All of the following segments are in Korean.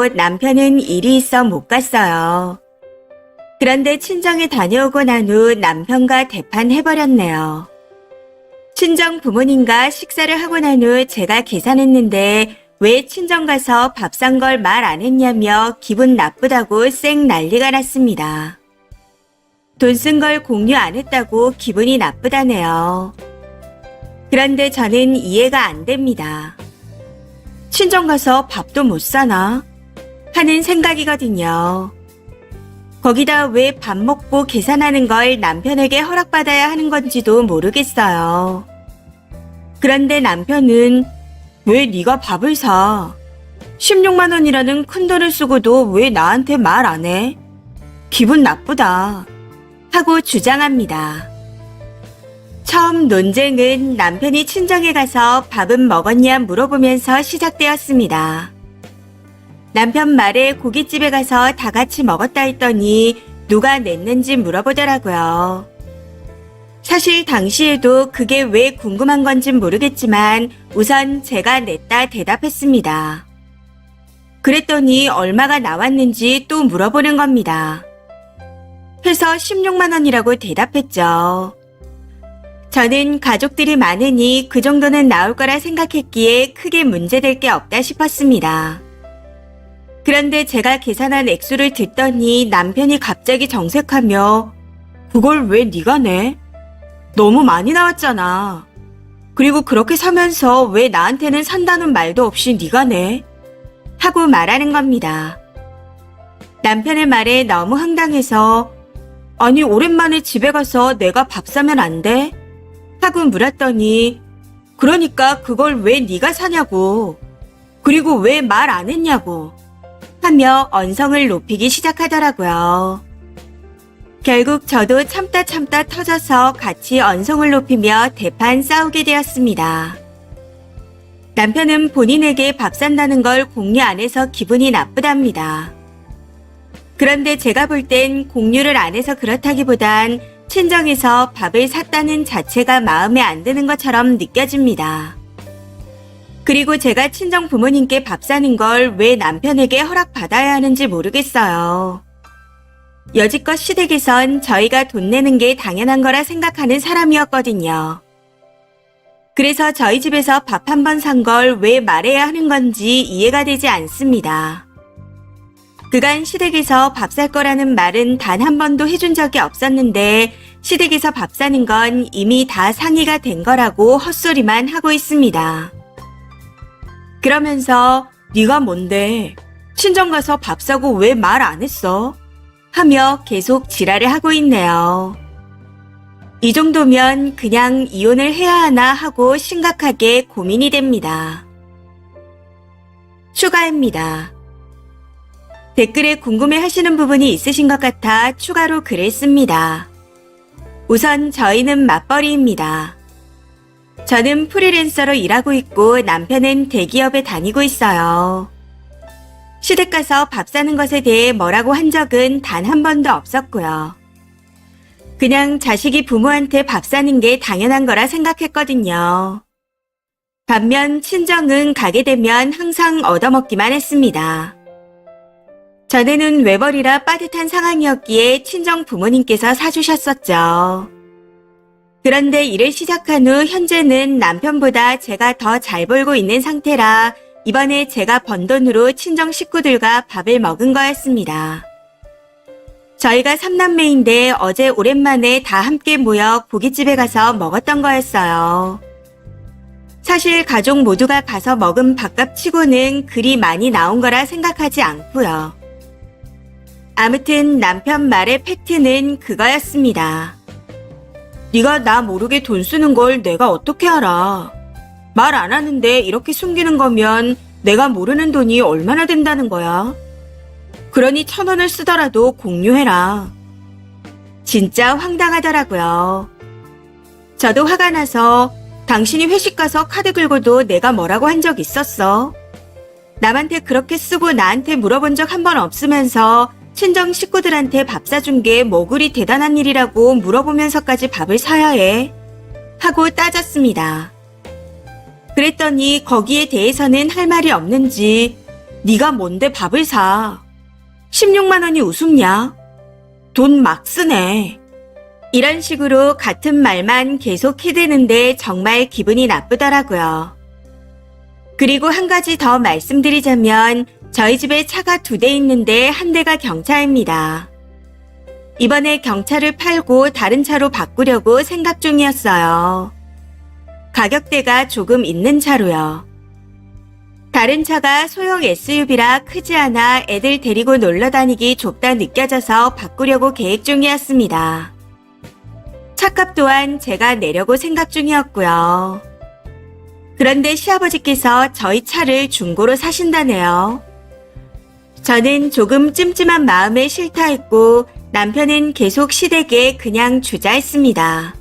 하고 남편은 일이 있어 못 갔어요. 그런데 친정에 다녀오고 난 후 남편과 대판해버렸네요. 친정 부모님과 식사를 하고 난 후 제가 계산했는데 왜 친정 가서 밥 산 걸 말 안 했냐며 기분 나쁘다고 쌩 난리가 났습니다. 돈 쓴 걸 공유 안 했다고 기분이 나쁘다네요. 그런데 저는 이해가 안 됩니다. 친정 가서 밥도 못 사나? 하는 생각이거든요. 거기다 왜 밥 먹고 계산하는 걸 남편에게 허락받아야 하는 건지도 모르겠어요. 그런데 남편은 왜 네가 밥을 사? 16만 원이라는 큰 돈을 쓰고도 왜 나한테 말 안 해? 기분 나쁘다. 하고 주장합니다. 처음 논쟁은 남편이 친정에 가서 밥은 먹었냐 물어보면서 시작되었습니다. 남편 말에 고깃집에 가서 다 같이 먹었다 했더니 누가 냈는지 물어보더라고요. 사실 당시에도 그게 왜 궁금한 건진 모르겠지만 우선 제가 냈다 대답했습니다. 그랬더니 얼마가 나왔는지 또 물어보는 겁니다. 해서 16만 원이라고 대답했죠. 저는 가족들이 많으니 그 정도는 나올 거라 생각했기에 크게 문제될 게 없다 싶었습니다. 그런데 제가 계산한 액수를 듣더니 남편이 갑자기 정색하며 그걸 왜 네가 내? 너무 많이 나왔잖아. 그리고 그렇게 사면서 왜 나한테는 산다는 말도 없이 네가 내? 하고 말하는 겁니다. 남편의 말에 너무 황당해서 아니 오랜만에 집에 가서 내가 밥 사면 안 돼? 하고 물었더니 그러니까 그걸 왜 네가 사냐고. 그리고 왜 말 안 했냐고. 하며 언성을 높이기 시작하더라고요. 결국 저도 참다 터져서 같이 언성을 높이며 대판 싸우게 되었습니다. 남편은 본인에게 밥 산다는 걸 공유 안 해서 기분이 나쁘답니다. 그런데 제가 볼 땐 공유를 안 해서 그렇다기보단 친정에서 밥을 샀다는 자체가 마음에 안 드는 것처럼 느껴집니다. 그리고 제가 친정 부모님께 밥 사는 걸 왜 남편에게 허락받아야 하는지 모르겠어요. 여지껏 시댁에선 저희가 돈 내는 게 당연한 거라 생각하는 사람이었거든요. 그래서 저희 집에서 밥 한 번 산 걸 왜 말해야 하는 건지 이해가 되지 않습니다. 그간 시댁에서 밥 살 거라는 말은 단 한 번도 해준 적이 없었는데 시댁에서 밥 사는 건 이미 다 상의가 된 거라고 헛소리만 하고 있습니다. 그러면서 네가 뭔데? 친정 가서 밥 사고 왜 말 안 했어? 하며 계속 지랄을 하고 있네요. 이 정도면 그냥 이혼을 해야 하나 하고 심각하게 고민이 됩니다. 추가입니다. 댓글에 궁금해 하시는 부분이 있으신 것 같아 추가로 글을 씁니다. 우선 저희는 맞벌이입니다. 저는 프리랜서로 일하고 있고 남편은 대기업에 다니고 있어요. 시댁 가서 밥 사는 것에 대해 뭐라고 한 적은 단 한 번도 없었고요. 그냥 자식이 부모한테 밥 사는 게 당연한 거라 생각했거든요. 반면 친정은 가게 되면 항상 얻어먹기만 했습니다. 전에는 외벌이라 빠듯한 상황이었기에 친정 부모님께서 사주셨었죠. 그런데 일을 시작한 후 현재는 남편보다 제가 더 잘 벌고 있는 상태라 이번에 제가 번 돈으로 친정 식구들과 밥을 먹은 거였습니다. 저희가 3남매인데 어제 오랜만에 다 함께 모여 고깃집에 가서 먹었던 거였어요. 사실 가족 모두가 가서 먹은 밥값 치고는 그리 많이 나온 거라 생각하지 않고요. 아무튼 남편 말의 팩트는 그거였습니다. 네가 나 모르게 돈 쓰는 걸 내가 어떻게 알아? 말 안 하는데 이렇게 숨기는 거면 내가 모르는 돈이 얼마나 된다는 거야? 그러니 1,000원을 쓰더라도 공유해라. 진짜 황당하더라고요. 저도 화가 나서 당신이 회식 가서 카드 긁어도 내가 뭐라고 한 적 있었어? 남한테 그렇게 쓰고 나한테 물어본 적 한 번 없으면서 친정 식구들한테 밥 사준 게 뭐 그리 대단한 일이라고 물어보면서까지 밥을 사야 해? 하고 따졌습니다. 그랬더니 거기에 대해서는 할 말이 없는지 네가 뭔데 밥을 사? 16만 원이 우습냐? 돈 막 쓰네. 이런 식으로 같은 말만 계속 해대는데 정말 기분이 나쁘더라고요. 그리고 한 가지 더 말씀드리자면 저희 집에 차가 2대 있는데 한 대가 경차입니다. 이번에 경차를 팔고 다른 차로 바꾸려고 생각 중이었어요. 가격대가 조금 있는 차로요. 다른 차가 소형 SUV라 크지 않아 애들 데리고 놀러 다니기 좁다 느껴져서 바꾸려고 계획 중이었습니다. 차값 또한 제가 내려고 생각 중이었고요. 그런데 시아버지께서 저희 차를 중고로 사신다네요. 저는 조금 찜찜한 마음에 싫다 했고 남편은 계속 시댁에 그냥 주자 했습니다.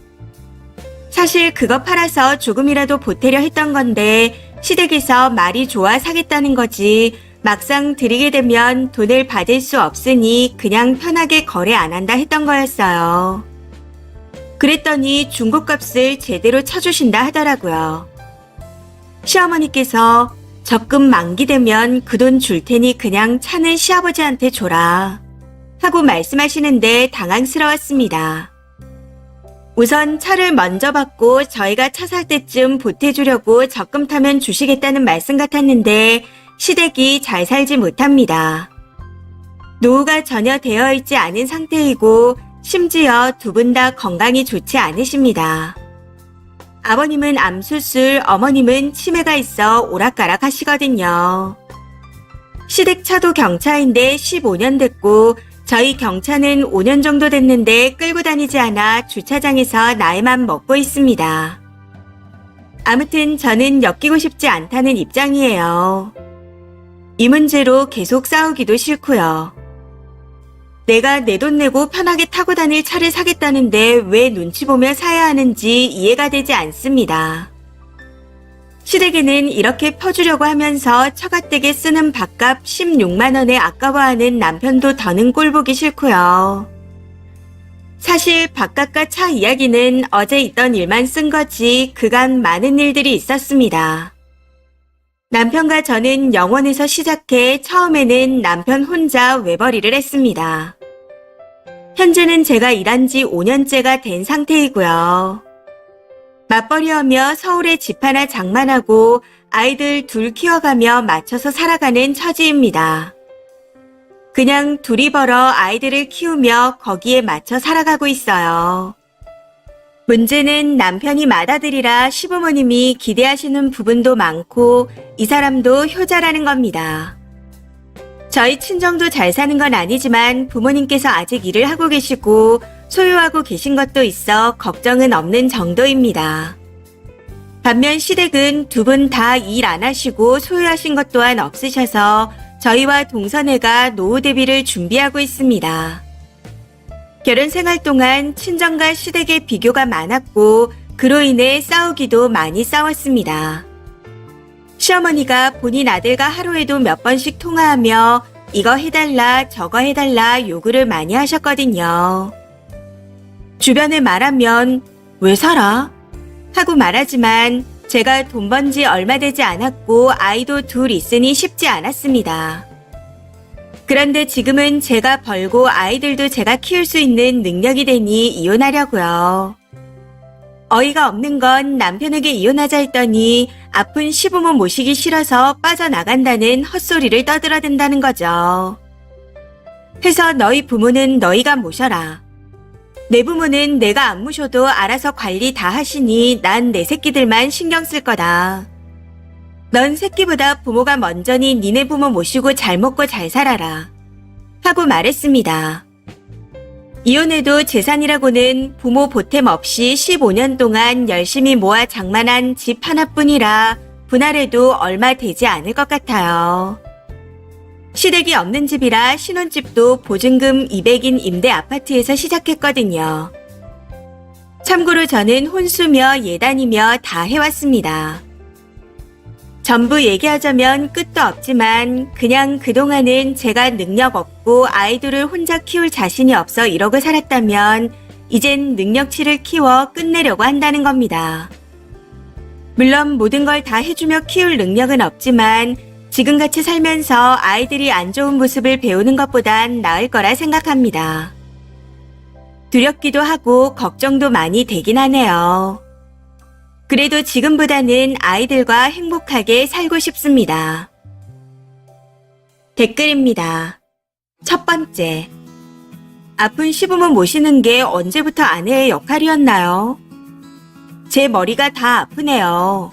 사실 그거 팔아서 조금이라도 보태려 했던 건데 시댁에서 말이 좋아 사겠다는 거지 막상 드리게 되면 돈을 받을 수 없으니 그냥 편하게 거래 안 한다 했던 거였어요. 그랬더니 중고값을 제대로 쳐주신다 하더라고요. 시어머니께서 적금 만기되면 그 돈 줄 테니 그냥 차는 시아버지한테 줘라 하고 말씀하시는데 당황스러웠습니다. 우선 차를 먼저 받고 저희가 차 살 때쯤 보태주려고 적금 타면 주시겠다는 말씀 같았는데 시댁이 잘 살지 못합니다. 노후가 전혀 되어 있지 않은 상태이고 심지어 두 분 다 건강이 좋지 않으십니다. 아버님은 암수술, 어머님은 치매가 있어 오락가락 하시거든요. 시댁 차도 경차인데 15년 됐고 저희 경차는 5년 정도 됐는데 끌고 다니지 않아 주차장에서 나이만 먹고 있습니다. 아무튼 저는 엮이고 싶지 않다는 입장이에요. 이 문제로 계속 싸우기도 싫고요. 내가 내 돈 내고 편하게 타고 다닐 차를 사겠다는데 왜 눈치 보며 사야 하는지 이해가 되지 않습니다. 시댁에는 이렇게 퍼주려고 하면서 처갓댁에 쓰는 밥값 16만 원에 아까워하는 남편도 더는 꼴보기 싫고요. 사실 밥값과 차 이야기는 어제 있던 일만 쓴 거지 그간 많은 일들이 있었습니다. 남편과 저는 영원에서 시작해 처음에는 남편 혼자 외벌이를 했습니다. 현재는 제가 일한 지 5년째가 된 상태이고요. 맞벌이하며 서울에 집 하나 장만하고 아이들 둘 키워가며 맞춰서 살아가는 처지입니다. 그냥 둘이 벌어 아이들을 키우며 거기에 맞춰 살아가고 있어요. 문제는 남편이 맏아들이라 시부모님이 기대하시는 부분도 많고 이 사람도 효자라는 겁니다. 저희 친정도 잘 사는 건 아니지만 부모님께서 아직 일을 하고 계시고 소유하고 계신 것도 있어 걱정은 없는 정도입니다. 반면 시댁은 두 분 다 일 안 하시고 소유하신 것 또한 없으셔서 저희와 동서애가 노후 대비를 준비하고 있습니다. 결혼 생활 동안 친정과 시댁의 비교가 많았고 그로 인해 싸우기도 많이 싸웠습니다. 시어머니가 본인 아들과 하루에도 몇 번씩 통화하며 이거 해달라 저거 해달라 요구를 많이 하셨거든요. 주변에 말하면 왜 살아? 하고 말하지만 제가 돈 번 지 얼마 되지 않았고 아이도 둘 있으니 쉽지 않았습니다. 그런데 지금은 제가 벌고 아이들도 제가 키울 수 있는 능력이 되니 이혼하려고요. 어이가 없는 건 남편에게 이혼하자 했더니 아픈 시부모 모시기 싫어서 빠져나간다는 헛소리를 떠들어댄다는 거죠. 해서 너희 부모는 너희가 모셔라. 내 부모는 내가 안 모셔도 알아서 관리 다 하시니 난 내 새끼들만 신경 쓸 거다. 넌 새끼보다 부모가 먼저니 니네 부모 모시고 잘 먹고 잘 살아라. 하고 말했습니다. 이혼해도 재산이라고는 부모 보탬 없이 15년 동안 열심히 모아 장만한 집 하나뿐이라 분할해도 얼마 되지 않을 것 같아요. 시댁이 없는 집이라 신혼집도 보증금 200인 임대 아파트에서 시작했거든요. 참고로 저는 혼수며 예단이며 다 해왔습니다. 전부 얘기하자면 끝도 없지만 그냥 그동안은 제가 능력 없고 아이들을 혼자 키울 자신이 없어 이러고 살았다면 이젠 능력치를 키워 끝내려고 한다는 겁니다. 물론 모든 걸 다 해주며 키울 능력은 없지만 지금같이 살면서 아이들이 안 좋은 모습을 배우는 것보단 나을 거라 생각합니다. 두렵기도 하고 걱정도 많이 되긴 하네요. 그래도 지금보다는 아이들과 행복하게 살고 싶습니다. 댓글입니다. 첫 번째. 아픈 시부모 모시는 게 언제부터 아내의 역할이었나요? 제 머리가 다 아프네요.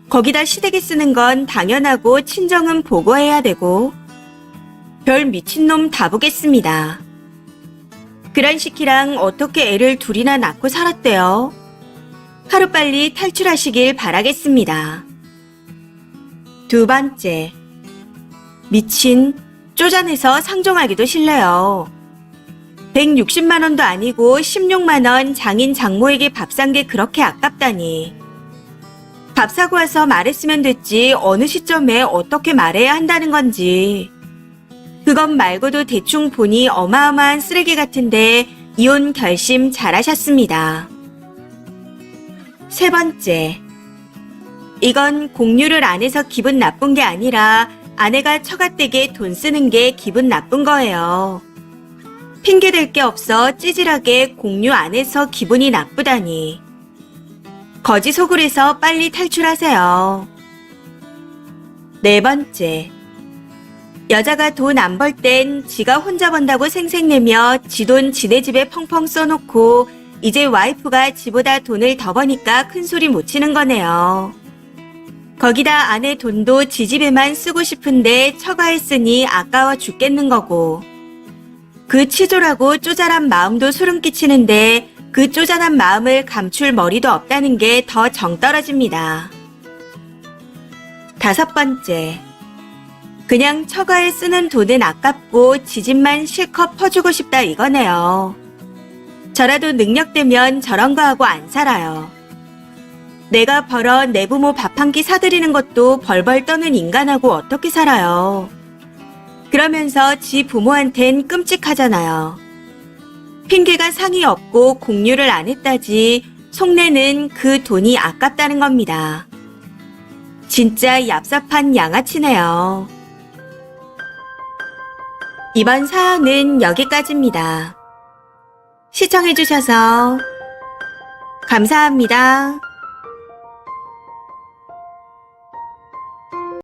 거기다 시댁에 쓰는 건 당연하고 친정은 보고해야 되고 별 미친놈 다 보겠습니다. 그런 시키랑 어떻게 애를 둘이나 낳고 살았대요? 하루빨리 탈출하시길 바라겠습니다. 두 번째. 미친, 쪼잔해서 상종하기도 싫네요. 160만 원도 아니고 16만 원 장인 장모에게 밥 산 게 그렇게 아깝다니. 밥 사고 와서 말했으면 됐지 어느 시점에 어떻게 말해야 한다는 건지. 그것 말고도 대충 보니 어마어마한 쓰레기 같은데 이혼 결심 잘하셨습니다. 세 번째. 이건 공유를 안 해서 기분 나쁜 게 아니라 아내가 처갓댁에 돈 쓰는 게 기분 나쁜 거예요. 핑계댈 게 없어 찌질하게 공유 안 해서 기분이 나쁘다니. 거지 소굴에서 빨리 탈출하세요. 네 번째. 여자가 돈 안 벌 땐 지가 혼자 번다고 생색내며 지 돈 지네 집에 펑펑 써놓고 이제 와이프가 지보다 돈을 더 버니까 큰 소리 못 치는 거네요. 거기다 아내 돈도 지 집에만 쓰고 싶은데 처가에 쓰니 아까워 죽겠는 거고. 그 치졸하고 쪼잔한 마음도 소름 끼치는데 그 쪼잔한 마음을 감출 머리도 없다는 게 더 정 떨어집니다. 다섯 번째. 그냥 처가에 쓰는 돈은 아깝고 지 집만 실컷 퍼주고 싶다 이거네요. 저라도 능력되면 저런 거 하고 안 살아요. 내가 벌어 내 부모 밥 한 끼 사드리는 것도 벌벌 떠는 인간하고 어떻게 살아요. 그러면서 지 부모한텐 끔찍하잖아요. 핑계가 상이 없고 공유를 안 했다지 속내는 그 돈이 아깝다는 겁니다. 진짜 얍삽한 양아치네요. 이번 사연은 여기까지입니다. 시청해주셔서 감사합니다.